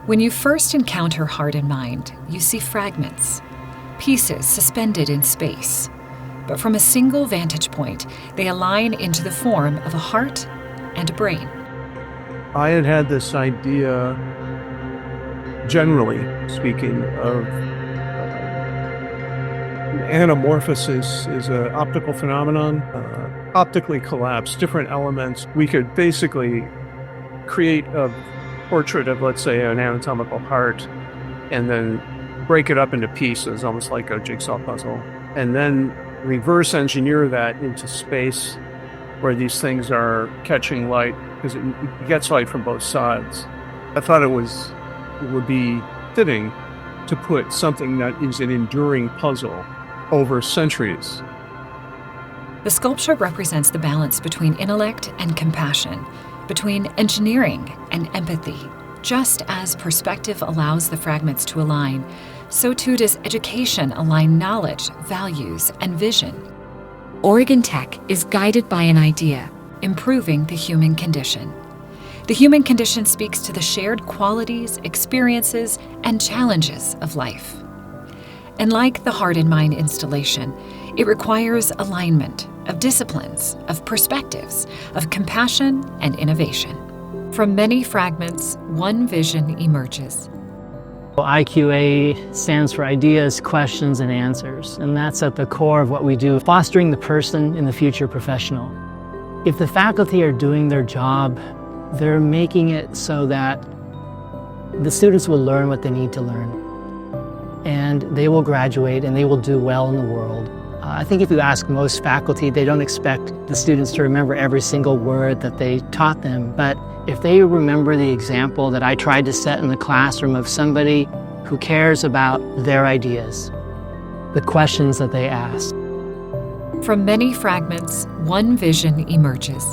When you first encounter heart and mind, you see fragments, pieces suspended in space. But from a single vantage point, they align into the form of a heart and a brain. I had this idea, generally speaking, of anamorphosis is an optical phenomenon, optically collapse different elements. We could basically create a portrait of, let's say, an anatomical heart, and then break it up into pieces, almost like a jigsaw puzzle, and then reverse engineer that into space where these things are catching light, because it gets light from both sides. I thought it would be fitting to put something that is an enduring puzzle over centuries. The sculpture represents the balance between intellect and compassion, between engineering and empathy. Just as perspective allows the fragments to align, so too does education align knowledge, values, and vision. Oregon Tech is guided by an idea: improving the human condition. The human condition speaks to the shared qualities, experiences, and challenges of life. And like the Heart and Mind installation, it requires alignment of disciplines, of perspectives, of compassion and innovation. From many fragments, one vision emerges. IQA stands for Ideas, Questions, and Answers, and that's at the core of what we do, fostering the person in the future professional. If the faculty are doing their job, they're making it so that the students will learn what they need to learn, and they will graduate and they will do well in the world. I think if you ask most faculty, they don't expect the students to remember every single word that they taught them, but if they remember the example that I tried to set in the classroom of somebody who cares about their ideas, the questions that they ask. From many fragments, one vision emerges.